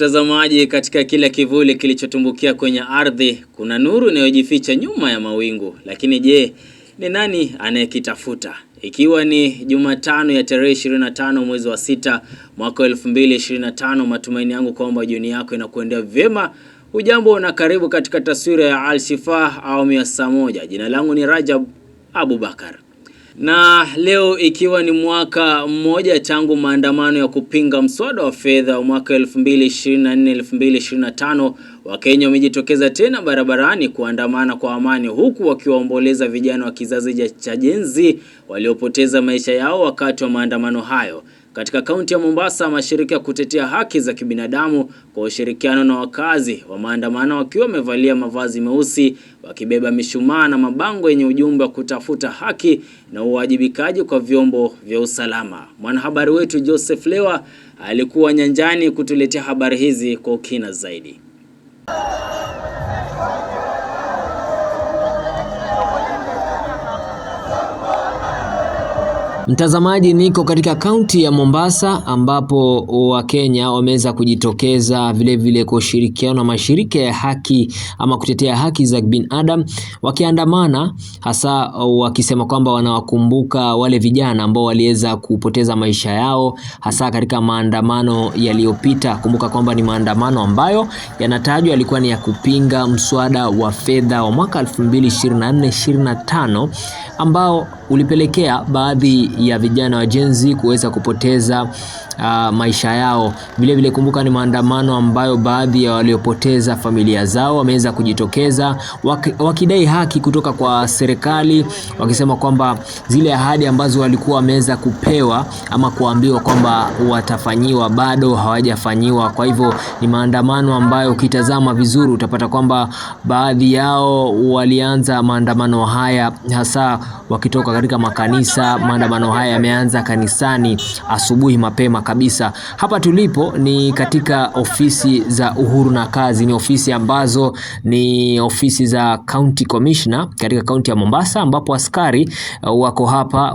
Mtazamaji, katika kila kivuli kilichotumbukia kwenye ardhi kuna nuru inayojificha nyuma ya mawingu. Lakini je, ni nani anayekitafuta? Ikiwa ni Jumatano ya tarehe 25 mwezi wa 6 mwaka 2025, matumaini yangu kwamba jioni yako inakuendea vyema. Hujambo na karibu katika taswira ya Al-Shifaa awamu ya saa moja. Jina langu ni Rajab Abubakar. Na leo ikiwa ni mwaka mmoja tangu maandamano ya kupinga mswada wa fedha wa mwaka 2024-2025, Wakenya wamejitokeza tena barabarani kuandamana kwa amani, huku wakiwaomboleza vijana wa kizazi cha Gen Z waliopoteza maisha yao wakati wa maandamano hayo. Katika kaunti ya Mombasa, mashirika ya kutetea haki za kibinadamu kwa ushirikiano na wakazi wa maandamano wakiwa wamevalia mavazi meusi, wakibeba mishumaa na mabango yenye ujumbe wa kutafuta haki na uwajibikaji kwa vyombo vya usalama. Mwanahabari wetu Joseph Lewa alikuwa nyanjani kutuletea habari hizi kwa kina zaidi. Mtazamaji, niko katika kaunti ya Mombasa ambapo Wakenya wameweza kujitokeza vile kwa ushirikiano na mashirika ya haki ama kutetea haki za binadamu, wakiandamana hasa wakisema kwamba wanawakumbuka wale vijana ambao waliweza kupoteza maisha yao hasa katika maandamano yaliyopita. Kumbuka kwamba ni maandamano ambayo yanatajwa yalikuwa ni ya kupinga mswada wa fedha wa mwaka 2024-2025 ambao ulipelekea baadhi ya vijana wa Gen Z kuweza kupoteza maisha yao. Vile kumbuka ni maandamano ambayo baadhi ya waliopoteza familia zao wameweza kujitokeza wakidai haki kutoka kwa serikali, wakisema kwamba zile ahadi ambazo walikuwa wameweza kupewa ama kuambiwa kwamba watafanyiwa bado hawajafanyiwa. Kwa hivyo ni maandamano ambayo ukitazama vizuri utapata kwamba baadhi yao walianza maandamano haya hasa wakitoka katika makanisa. Maandamano haya yameanza kanisani asubuhi mapema kabisa. Hapa tulipo ni katika ofisi za Uhuru na Kazi, ni ofisi ambazo ni ofisi za County Commissioner katika kaunti ya Mombasa, ambapo askari wako hapa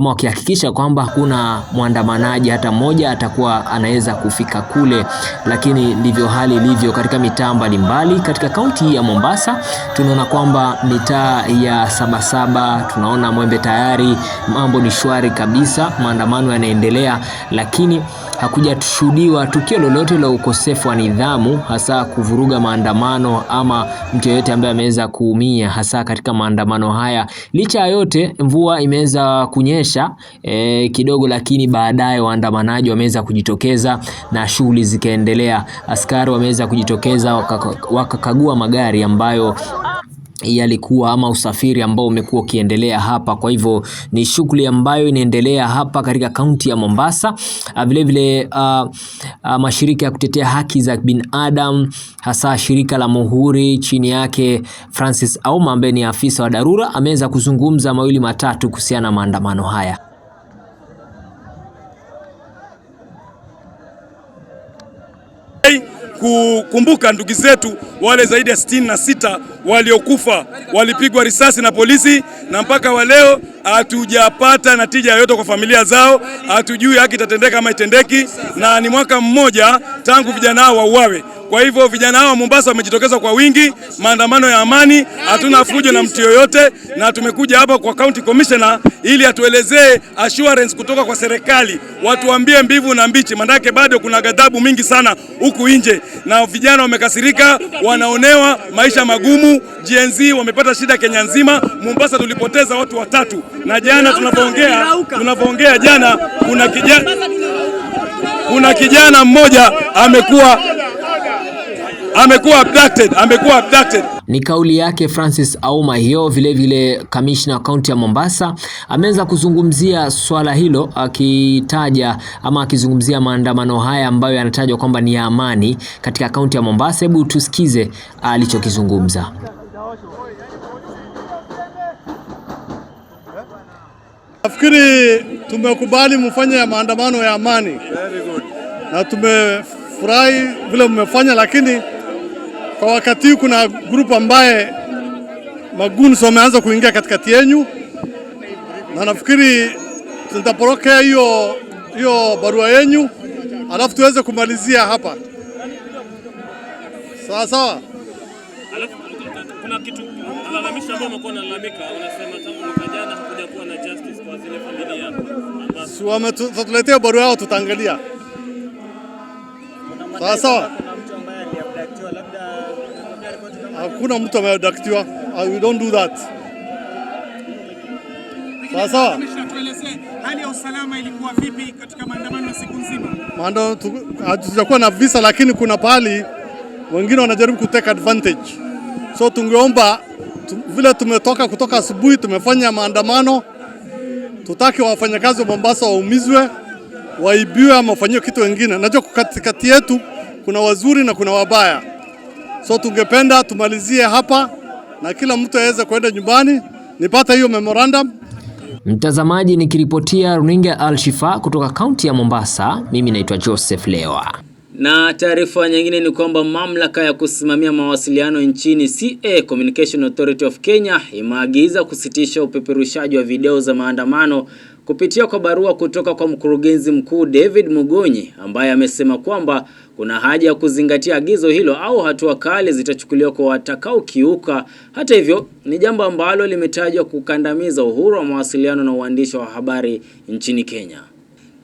wakihakikisha kwamba hakuna mwandamanaji hata mmoja atakuwa anaweza kufika kule. Lakini ndivyo hali ilivyo katika mitaa mbalimbali katika kaunti ya Mombasa. Tunaona kwamba mitaa ya Sabasaba, tunaona Mwembe tayari mambo ni shwari kabisa, maandamano yanaendelea, lakini hakujatushuhudiwa tukio lolote la ukosefu wa nidhamu hasa kuvuruga maandamano ama mtu yeyote ambaye ameweza kuumia hasa katika maandamano haya. Licha ya yote, mvua imeweza kunyesha kidogo, lakini baadaye waandamanaji wameweza kujitokeza na shughuli zikaendelea. Askari wameweza kujitokeza wakakagua magari ambayo yalikuwa ama usafiri ambao umekuwa ukiendelea hapa. Kwa hivyo ni shughuli ambayo inaendelea hapa katika kaunti ya Mombasa. Vile mashirika ya kutetea haki za binadamu hasa shirika la Muhuri chini yake Francis Auma ambaye ni afisa wa dharura ameweza kuzungumza mawili matatu kuhusiana na maandamano haya. Kukumbuka ndugu zetu wale zaidi ya 66 waliokufa, walipigwa risasi na polisi, na mpaka wa leo hatujapata natija yoyote kwa familia zao. Hatujui haki itatendeka ama itendeki, na ni mwaka mmoja tangu vijana hao wauawe. Kwa hivyo vijana hao wa Mombasa wamejitokeza kwa wingi, maandamano ya amani, hatuna fujo na mtu yoyote, na tumekuja hapa kwa County Commissioner ili atuelezee assurance kutoka kwa serikali, watuambie mbivu na mbichi, mandake bado kuna ghadhabu mingi sana huku nje na vijana wamekasirika, wanaonewa maisha magumu. Gen Z wamepata shida Kenya nzima. Mombasa tulipoteza watu 3, na jana tunapoongea jana kuna kijana mmoja amekuwa abducted. Ni kauli yake Francis Auma hiyo. Vile kamishna wa kaunti ya Mombasa ameweza kuzungumzia swala hilo, akitaja ama akizungumzia maandamano haya ambayo yanatajwa kwamba ni ya amani katika kaunti ya Mombasa. Hebu tusikize alichokizungumza. Nafikiri tumekubali mfanye maandamano ya amani. Very good. Na tumefurahi vile mmefanya, lakini kwa wakati huu kuna grupu ambaye maguns wameanza kuingia katikati yenu, na nafikiri tutapokea hiyo barua yenu alafu tuweze kumalizia hapa. Sawa sawa. Kuna kitu malalamisho ambayo umekuwa unalalamika, unasema tangu mwaka jana hakuja kuwa na justice kwa zile familia ambazo si wametuletea barua yao, tutaangalia. Sawa sawa. Hakuna mtu ameabductiwa. We don't do that. Sawa sawa. Hali ya usalama ilikuwa vipi katika maandamano ya siku nzima? Maandamano hatujakuwa na visa, lakini kuna pahali wengine wanajaribu kutake advantage. So tungeomba vile tumetoka kutoka asubuhi, tumefanya maandamano, tutaki wafanyakazi wa Mombasa waumizwe, waibiwe ama wafanyiwe kitu wengine. Najua kati yetu kuna wazuri na kuna wabaya. So tungependa tumalizie hapa na kila mtu aweze kwenda nyumbani. Nipata hiyo memorandum. Mtazamaji, nikiripotia runinga Al Shifa kutoka kaunti ya Mombasa, mimi naitwa Joseph Lewa. Na taarifa nyingine ni kwamba mamlaka ya kusimamia mawasiliano nchini CA Communication Authority of Kenya imeagiza kusitisha upeperushaji wa video za maandamano kupitia kwa barua kutoka kwa mkurugenzi mkuu David Mugonyi, ambaye amesema kwamba kuna haja ya kuzingatia agizo hilo au hatua kali zitachukuliwa kwa watakao kiuka. Hata hivyo, ni jambo ambalo limetajwa kukandamiza uhuru wa mawasiliano na uandishi wa habari nchini Kenya.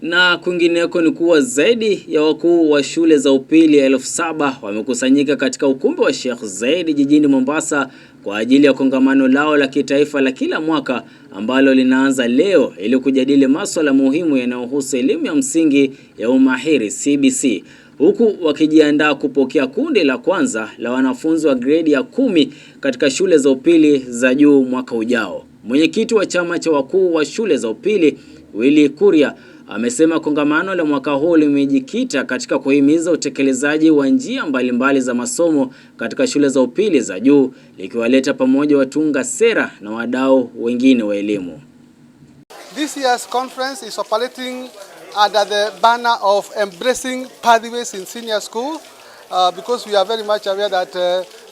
Na kwingineko ni kuwa zaidi ya wakuu wa shule za upili 7,000 wamekusanyika katika ukumbi wa Sheikh Zayed jijini Mombasa kwa ajili ya kongamano lao la kitaifa la kila mwaka ambalo linaanza leo ili kujadili masuala muhimu yanayohusu elimu ya msingi ya umahiri CBC, huku wakijiandaa kupokea kundi la kwanza la wanafunzi wa gredi ya 10 katika shule za upili za juu mwaka ujao. Mwenyekiti wa chama cha wakuu wa shule za upili Willy Kuria amesema kongamano la mwaka huu limejikita katika kuhimiza utekelezaji wa njia mbalimbali za masomo katika shule za upili za juu, likiwaleta pamoja watunga sera na wadau wengine wa elimu. This year's conference is operating under the banner of embracing pathways in senior school because we are very much aware that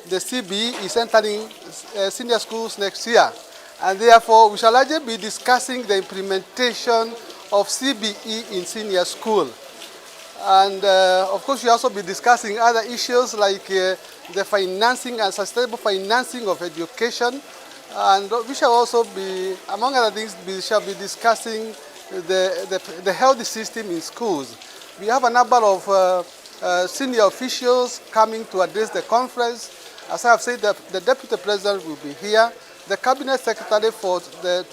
the CBE is entering senior schools next year, and therefore we shall largely be discussing the implementation of CBE in senior school. And of course we also be discussing other issues like the financing and sustainable financing of education, and we shall also be, among other things, we shall be discussing the health system in schools. We have a number of senior officials coming to address the conference. As I have said, the Deputy President will be here, the Cabinet Secretary for the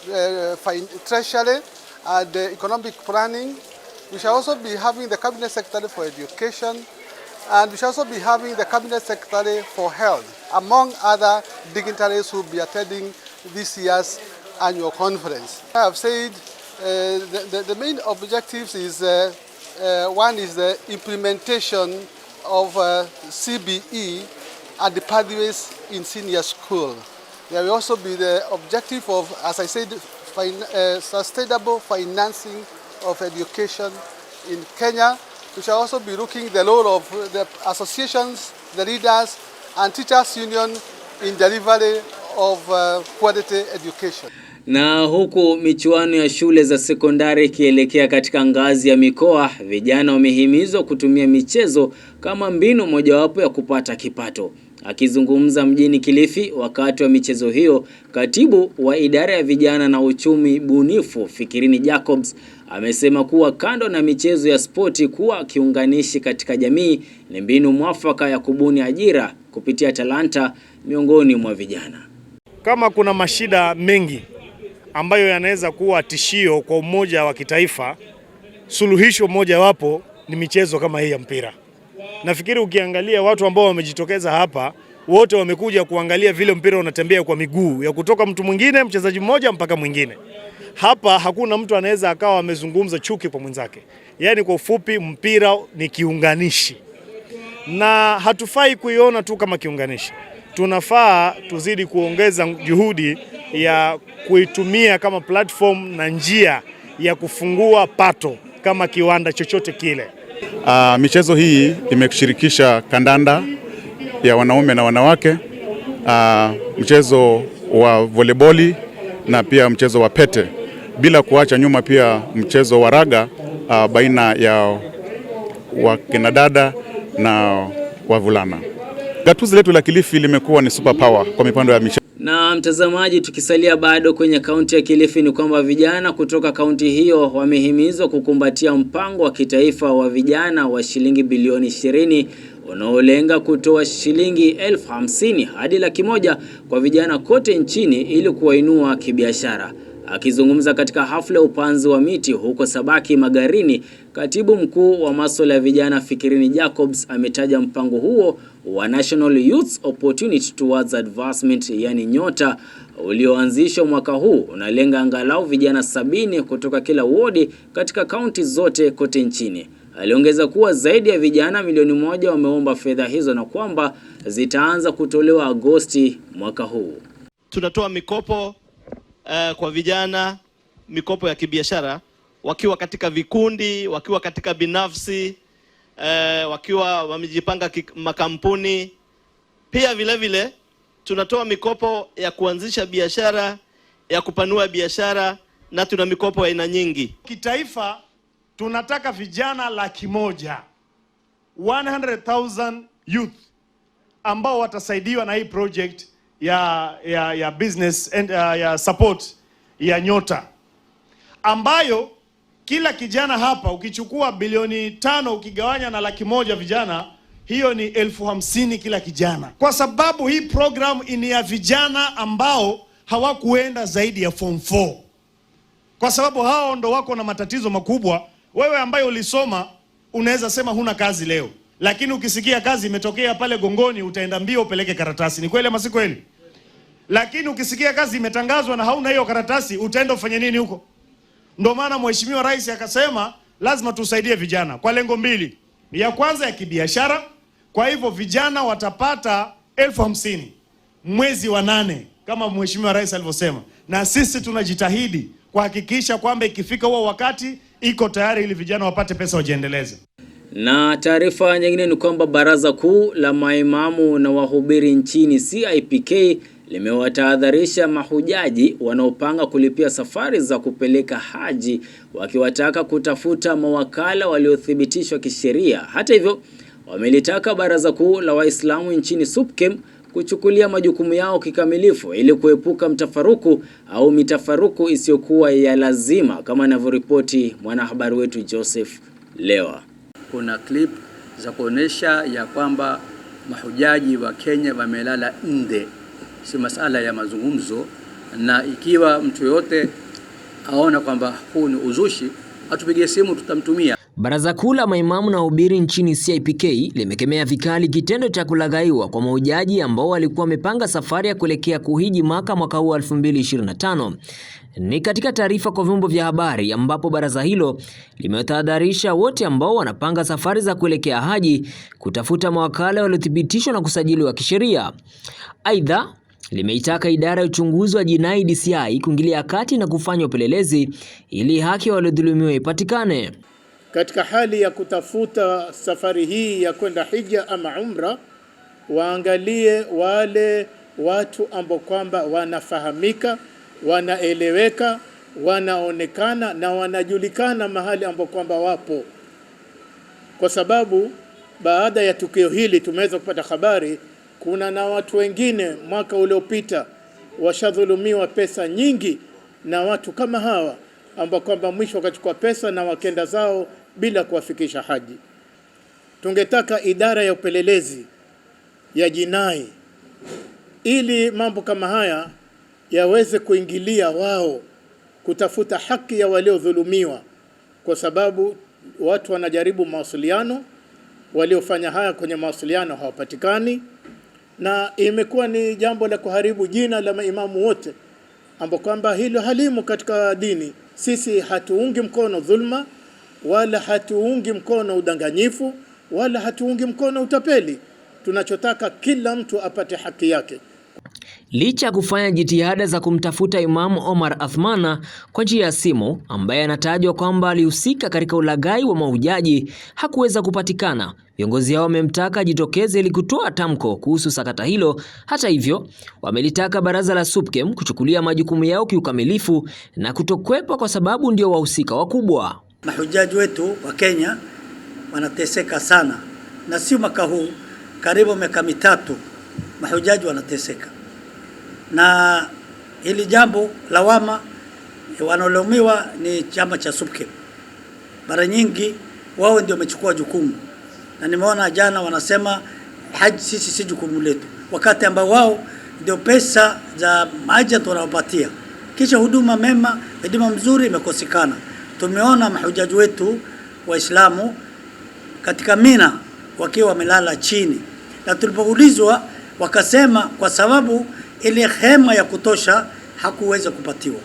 Treasury and the Economic Planning. We shall also be having the Cabinet Secretary for Education, and we shall also be having the Cabinet Secretary for Health, among other dignitaries who will be attending this year's annual conference. I have said the main objectives is, one is the implementation of CBE and the pathways in senior school. There will also be the objective of, as I said, sustainable financing of education in Kenya. We shall also be looking at the role of the associations, the leaders and teachers union in delivery of quality education. Na huku michuano ya shule za sekondari ikielekea katika ngazi ya mikoa, vijana wamehimizwa kutumia michezo kama mbinu mojawapo ya kupata kipato. Akizungumza mjini Kilifi wakati wa michezo hiyo, katibu wa idara ya vijana na uchumi bunifu Fikirini Jacobs amesema kuwa kando na michezo ya spoti kuwa kiunganishi katika jamii, ni mbinu mwafaka ya kubuni ajira kupitia talanta miongoni mwa vijana. Kama kuna mashida mengi ambayo yanaweza kuwa tishio kwa umoja wa kitaifa, suluhisho moja wapo ni michezo kama hii ya mpira. Nafikiri ukiangalia watu ambao wamejitokeza hapa, wote wamekuja kuangalia vile mpira unatembea kwa miguu ya kutoka mtu mwingine, mchezaji mmoja mpaka mwingine. Hapa hakuna mtu anaweza akawa amezungumza chuki kwa mwenzake. Yaani kwa ufupi, mpira ni kiunganishi. Na hatufai kuiona tu kama kiunganishi. Tunafaa tuzidi kuongeza juhudi ya kuitumia kama platform na njia ya kufungua pato kama kiwanda chochote kile. Michezo hii imeshirikisha kandanda ya wanaume na wanawake, mchezo wa volleyball na pia mchezo wa pete, bila kuacha nyuma pia mchezo wa raga baina ya wa kinadada na wavulana. Gatuzi letu la Kilifi limekuwa ni superpower kwa mipango ya michezo. Na mtazamaji, tukisalia bado kwenye kaunti ya Kilifi ni kwamba vijana kutoka kaunti hiyo wamehimizwa kukumbatia mpango wa kitaifa wa vijana wa shilingi bilioni 20 unaolenga kutoa shilingi 50,000 hadi 100,000 kwa vijana kote nchini ili kuwainua kibiashara. Akizungumza katika hafla upanzi wa miti huko Sabaki Magarini, katibu mkuu wa masuala ya vijana Fikirini Jacobs ametaja mpango huo wa National Youth Opportunity Towards Advancement, yani NYOTA, ulioanzishwa mwaka huu unalenga angalau vijana 70 kutoka kila wodi katika kaunti zote kote nchini. Aliongeza kuwa zaidi ya vijana milioni 1 wameomba fedha hizo na kwamba zitaanza kutolewa Agosti mwaka huu. Tunatoa mikopo kwa vijana, mikopo ya kibiashara, wakiwa katika vikundi, wakiwa katika binafsi, wakiwa wamejipanga makampuni. Pia vile vile tunatoa mikopo ya kuanzisha biashara, ya kupanua biashara, na tuna mikopo ya aina nyingi. Kitaifa tunataka vijana 100,000, 100,000 youth ambao watasaidiwa na hii project ya business and ya support ya NYOTA, ambayo kila kijana hapa ukichukua bilioni 5 ukigawanya na 100,000 vijana, hiyo ni 50,000 kila kijana, kwa sababu hii program ni ya vijana ambao hawakuenda zaidi ya form 4, kwa sababu hao ndo wako na matatizo makubwa. Wewe ambaye ulisoma unaweza sema huna kazi leo, lakini ukisikia kazi imetokea pale Gongoni utaenda mbio upeleke karatasi. Ni kweli ama si kweli? Lakini ukisikia kazi imetangazwa na hauna hiyo karatasi, utaenda ufanye nini huko? Ndio maana Mheshimiwa Rais akasema lazima tusaidie vijana kwa lengo mbili. Ya kwanza ya kibiashara, kwa hivyo vijana watapata 50,000 mwezi wa 8 kama Mheshimiwa Rais alivyosema, na sisi tunajitahidi kuhakikisha kwamba ikifika huo wakati iko tayari ili vijana wapate pesa wajiendeleze. Na taarifa nyingine ni kwamba Baraza Kuu la Maimamu na Wahubiri nchini CIPK limewatahadharisha mahujaji wanaopanga kulipia safari za kupeleka haji, wakiwataka kutafuta mawakala waliothibitishwa kisheria. Hata hivyo, wamelitaka Baraza Kuu la Waislamu nchini SUPKEM kuchukulia majukumu yao kikamilifu ili kuepuka mtafaruku au mitafaruku isiyokuwa ya lazima, kama anavyoripoti mwanahabari wetu Joseph Lewa. Kuna clip za kuonesha ya kwamba mahujaji wa Kenya wamelala nde, si masala ya mazungumzo, na ikiwa mtu yote aona kwamba huu ni uzushi, atupigie simu tutamtumia. Baraza Kuu la Maimamu na Wahubiri nchini CIPK limekemea vikali kitendo cha kulaghaiwa kwa mahujaji ambao walikuwa wamepanga safari ya kuelekea kuhiji Maka mwaka huu 2025. Ni katika taarifa kwa vyombo vya habari ambapo baraza hilo limetahadharisha wote ambao wanapanga safari za kuelekea haji kutafuta mawakala waliothibitishwa na kusajiliwa kisheria. Aidha, limeitaka idara ya uchunguzi wa jinai DCI kuingilia kati na kufanya upelelezi ili haki waliodhulumiwa ipatikane. Katika hali ya kutafuta safari hii ya kwenda hija ama umra, waangalie wale watu ambao kwamba wanafahamika, wanaeleweka, wanaonekana na wanajulikana mahali ambao kwamba wapo, kwa sababu baada ya tukio hili tumeweza kupata habari kuna na watu wengine mwaka uliopita washadhulumiwa pesa nyingi na watu kama hawa ambao kwamba mwisho wakachukua pesa na wakenda zao bila kuwafikisha haji. Tungetaka idara ya upelelezi ya jinai ili mambo kama haya yaweze kuingilia wao kutafuta haki ya waliodhulumiwa, kwa sababu watu wanajaribu mawasiliano, waliofanya haya kwenye mawasiliano hawapatikani, na imekuwa ni jambo la kuharibu jina la maimamu wote ambao kwamba hilo halimu katika dini. Sisi hatuungi mkono dhulma, wala hatuungi mkono udanganyifu, wala hatuungi mkono utapeli. Tunachotaka kila mtu apate haki yake. Licha ya kufanya jitihada za kumtafuta Imam Omar Athmana kwa njia ya simu, ambaye anatajwa kwamba alihusika katika ulaghai wa mahujaji, hakuweza kupatikana. Viongozi hao wamemtaka jitokeze ili kutoa tamko kuhusu sakata hilo. Hata hivyo, wamelitaka baraza la SUPKEM kuchukulia majukumu yao kiukamilifu na kutokwepa kwa sababu ndio wahusika wakubwa. Mahujaji wetu wa Kenya wanateseka sana, na si mwaka huu, karibu miaka mitatu mahujaji wanateseka. Na hili jambo lawama wanaolaumiwa ni chama cha SUPKEM. Mara nyingi wao ndio wamechukua jukumu, na nimeona jana wanasema haji sisi si jukumu letu, wakati ambao wao ndio pesa za agent wanaopatia, kisha huduma mzuri imekosekana. Tumeona mahujaji wetu Waislamu katika Mina wakiwa wamelala chini, na tulipoulizwa wakasema kwa sababu ile hema ya kutosha hakuweza kupatiwa.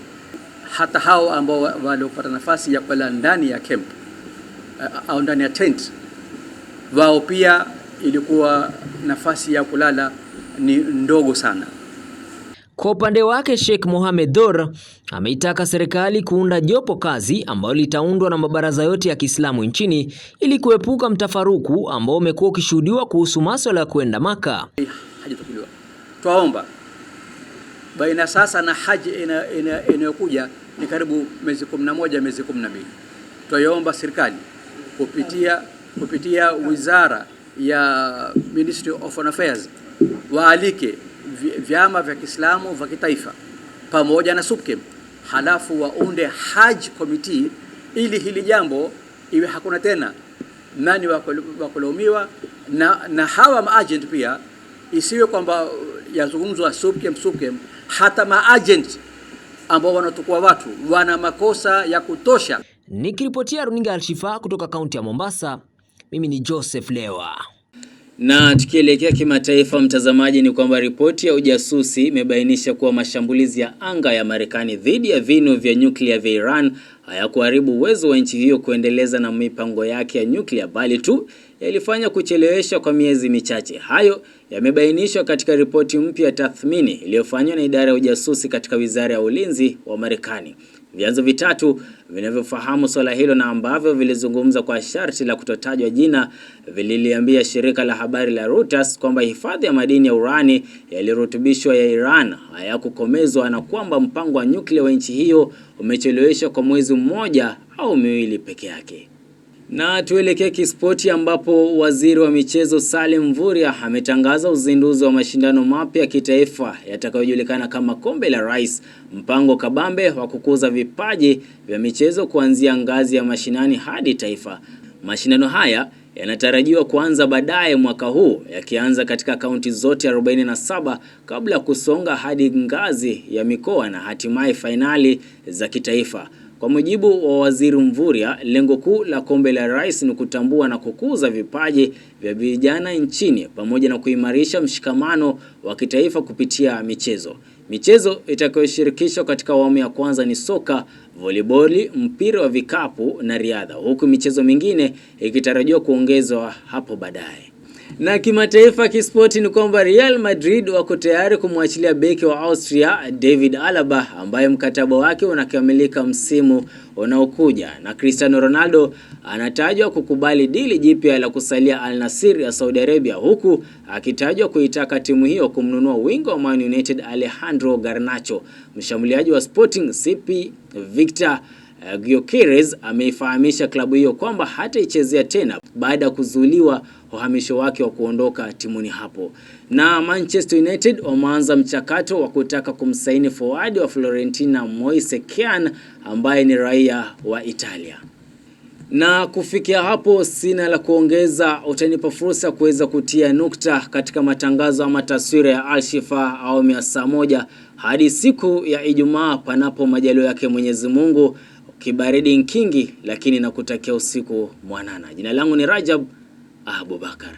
Hata hao ambao waliopata nafasi ya kulala ndani ya camp au ndani ya tent, wao pia ilikuwa nafasi ya kulala ni ndogo sana. Kwa upande wake, Sheikh Mohamed Dor ameitaka serikali kuunda jopo kazi ambalo litaundwa na mabaraza yote ya Kiislamu nchini ili kuepuka mtafaruku ambao umekuwa ukishuhudiwa kuhusu masuala ya kwenda Maka. Hajatukuliwa. Twaomba baina sasa na haji inayokuja ni karibu miezi 11 miezi 12. Twaomba serikali kupitia wizara ya Ministry of Foreign Affairs waalike vyama vya Kiislamu vya kitaifa pamoja na SUPKEM, halafu waunde Hajj Committee ili hili jambo iwe hakuna tena nani wa kulaumiwa, na hawa maagent pia isiwe kwamba yazungumzwa SUPKEM, hata maagent ambao wanatukua watu wana makosa ya kutosha. Nikiripotia runinga Al-Shifa kutoka kaunti ya Mombasa, mimi ni Joseph Lewa. Na tukielekea kimataifa, mtazamaji, ni kwamba ripoti ya ujasusi imebainisha kuwa mashambulizi ya anga ya Marekani dhidi ya vinu vya nyuklia vya Iran hayakuharibu uwezo wa nchi hiyo kuendeleza na mipango yake ya nyuklia, bali tu yalifanya kuchelewesha kwa miezi michache. Hayo yamebainishwa katika ripoti mpya ya tathmini iliyofanywa na idara ya ujasusi katika Wizara ya Ulinzi wa Marekani. Vyanzo vitatu vinavyofahamu swala hilo na ambavyo vilizungumza kwa sharti la kutotajwa jina vililiambia shirika la habari la Reuters kwamba hifadhi ya madini ya urani yalirutubishwa ya Iran hayakukomezwa na kwamba mpango wa nyuklia wa nchi hiyo umecheleweshwa kwa mwezi mmoja au miwili peke yake. Na tuelekee kispoti ambapo waziri wa michezo Salim Mvurya ametangaza uzinduzi wa mashindano mapya ya kitaifa yatakayojulikana kama Kombe la Rais, mpango kabambe wa kukuza vipaji vya michezo kuanzia ngazi ya mashinani hadi taifa. Mashindano haya yanatarajiwa kuanza baadaye mwaka huu, yakianza katika kaunti zote 47 kabla ya kusonga hadi ngazi ya mikoa na hatimaye fainali za kitaifa. Kwa mujibu wa waziri Mvurya, lengo kuu la Kombe la Rais ni kutambua na kukuza vipaji vya vijana nchini pamoja na kuimarisha mshikamano wa kitaifa kupitia michezo. Michezo itakayoshirikishwa katika awamu ya kwanza ni soka, volleyball, mpira wa vikapu na riadha, huku michezo mingine ikitarajiwa kuongezwa hapo baadaye. Na kimataifa kispoti ni kwamba Real Madrid wako tayari kumwachilia beki wa Austria David Alaba ambaye mkataba wake unakamilika msimu unaokuja, na Cristiano Ronaldo anatajwa kukubali dili jipya la kusalia Al Nassr ya Saudi Arabia, huku akitajwa kuitaka timu hiyo kumnunua wingo wa Man United Alejandro Garnacho. Mshambuliaji wa Sporting CP Victor Gyökeres ameifahamisha klabu hiyo kwamba hataichezea tena baada ya kuzuiliwa uhamisho wake wa kuondoka timuni hapo. Na Manchester United wameanza mchakato wa kutaka kumsaini forward wa Fiorentina Moise Kean ambaye ni raia wa Italia. Na kufikia hapo sina la kuongeza. Utanipa fursa kuweza kutia nukta katika matangazo ama taswira ya Al-Shifa au 100 hadi siku ya Ijumaa panapo majaliwa yake Mwenyezi Mungu. Kibaridi nkingi lakini nakutakia usiku mwanana. Jina langu ni Rajab Abubakar.